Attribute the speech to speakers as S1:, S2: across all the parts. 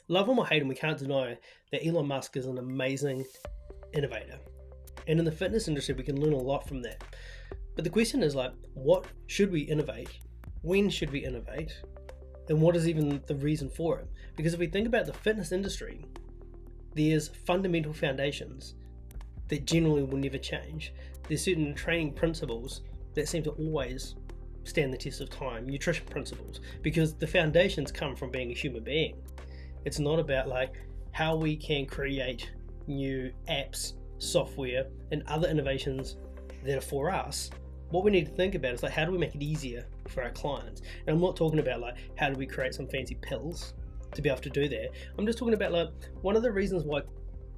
S1: love him or hate him, we can't deny that Elon Musk is an amazing innovator. And in the fitness industry, we can learn a lot from that. But the question is like, what should we innovate? When should we innovate? And what is even the reason for it? Because if we think about the fitness industry, there's fundamental foundations that generally will never change. There's certain training principles that seem to always stand the test of time, nutrition principles, because the foundations come from being a human being. It's not about like how we can create new apps, software, and other innovations that are for us. What we need to think about is like, how do we make it easier for our clients? And I'm not talking about like, how do we create some fancy pills to be able to do that. I'm just talking about like, one of the reasons why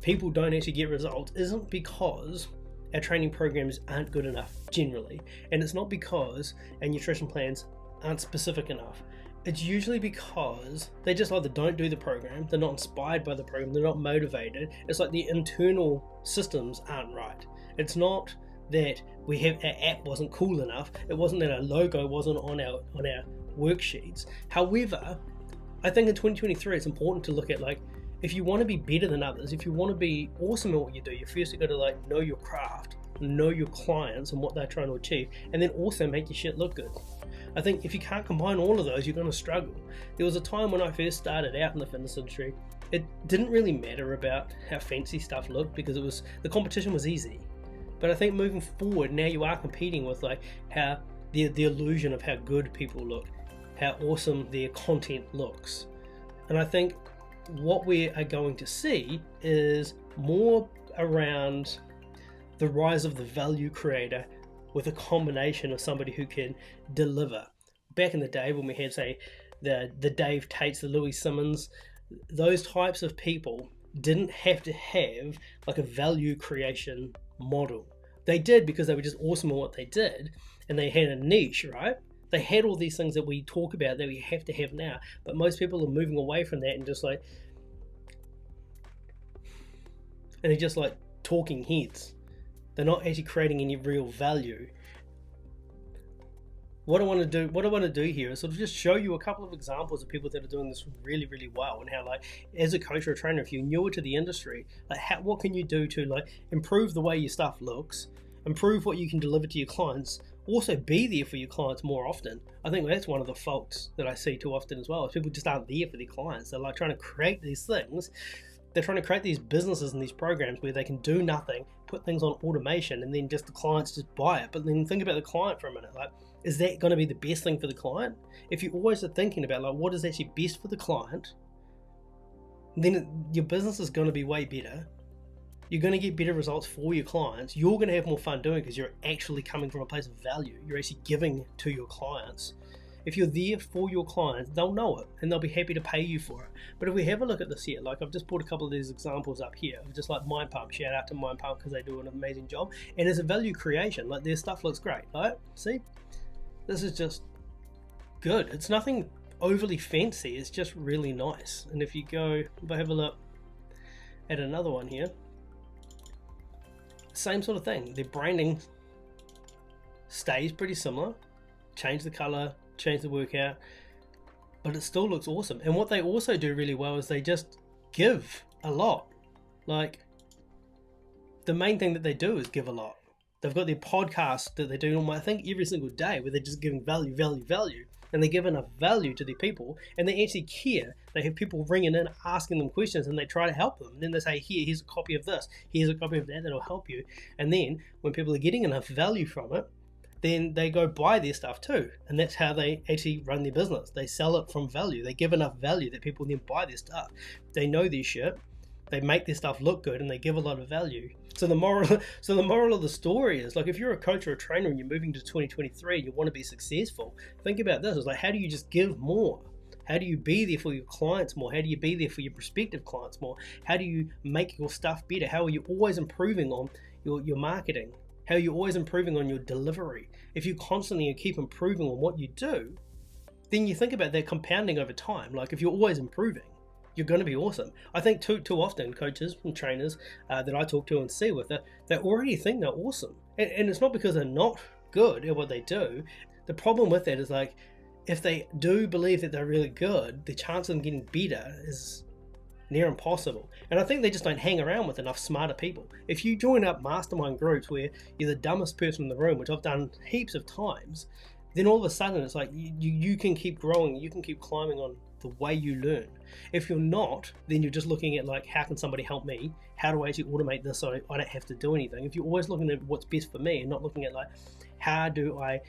S1: people don't actually get results isn't because our training programs aren't good enough generally, and it's not because our nutrition plans aren't specific enough. It's usually because they just either don't do the program, they're not inspired by the program, they're not motivated. It's like the internal systems aren't right. It's not that our app wasn't cool enough, it wasn't that our logo wasn't on our worksheets. However, I think in 2023 it's important to look at like, if you want to be better than others, if you want to be awesome at what you do, you first got to like know your craft, know your clients and what they're trying to achieve, and then also make your shit look good. I think if you can't combine all of those, you're going to struggle. There was a time when I first started out in the fitness industry, it didn't really matter about how fancy stuff looked because the competition was easy. But I think moving forward, now you are competing with like how the illusion of how good people look, how awesome their content looks. And I think what we are going to see is more around the rise of the value creator with a combination of somebody who can deliver. Back in the day when we had, say, the Dave Tates, the Louis Simmons, those types of people didn't have to have like a value creation model. They did because they were just awesome at what they did, and they had a niche, right? They had all these things that we talk about that we have to have now, but most people are moving away from that and they're just like talking heads. They're not actually creating any real value. What I want to do here is sort of just show you a couple of examples of people that are doing this really, really well, and how like as a coach or a trainer, if you're newer to the industry, like what can you do to like improve the way your stuff looks, improve what you can deliver to your clients, also be there for your clients more often. I think that's one of the faults that I see too often as well, is people just aren't there for their clients. They're like trying to create these things. They're trying to create these businesses and these programs where they can do nothing, put things on automation, and then just the clients just buy it. But then think about the client for a minute. Like, is that going to be the best thing for the client? If you always are thinking about like what is actually best for the client, then your business is going to be way better. You're going to get better results for your clients. You're going to have more fun doing it because you're actually coming from a place of value. You're actually giving to your clients. If you're there for your clients, they'll know it and they'll be happy to pay you for it. But if we have a look at this here, like I've just put a couple of these examples up here, just like Mind Pump. Shout out to Mind Pump because they do an amazing job. And as a value creation, like their stuff looks great, right? See, this is just good. It's nothing overly fancy. It's just really nice. And if I have a look at another one here, same sort of thing. Their branding stays pretty similar. Change the color, change the workout, but it still looks awesome. And what they also do really well is they just give a lot. Like the main thing that they do is give a lot. They've got their podcast that they do, I think, every single day, where they're just giving value, and they give enough value to their people, and they actually care. They have people ringing in, asking them questions, and they try to help them. And then they say, here's a copy of this, here's a copy of that, that'll help you. And then when people are getting enough value from it, then they go buy their stuff too. And that's how they actually run their business. They sell it from value. They give enough value that people then buy their stuff. They know their shit. They make their stuff look good, and they give a lot of value. So the moral of the story is, like, if you're a coach or a trainer and you're moving to 2023 and you want to be successful, think about this. It's like, how do you just give more? How do you be there for your clients more? How do you be there for your prospective clients more? How do you make your stuff better? How are you always improving on your marketing? How are you always improving on your delivery? If you constantly keep improving on what you do, then you think about that compounding over time. Like, if you're always improving, you're going to be awesome. I think too often coaches and trainers that I talk to and see with it, they already think they're awesome. And it's not because they're not good at what they do. The problem with that is, like, if they do believe that they're really good, the chance of them getting better is near impossible. And I think they just don't hang around with enough smarter people. If you join up mastermind groups where you're the dumbest person in the room, which I've done heaps of times, then all of a sudden it's like you can keep growing, you can keep climbing on the way you learn. If you're not, then you're just looking at like, how can somebody help me? How do I actually automate this so I don't have to do anything? If you're always looking at what's best for me and not looking at like, how do I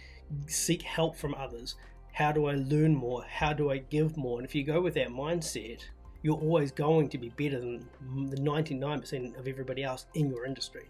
S1: seek help from others? How do I learn more? How do I give more? And if you go with that mindset, you're always going to be better than the 99% of everybody else in your industry.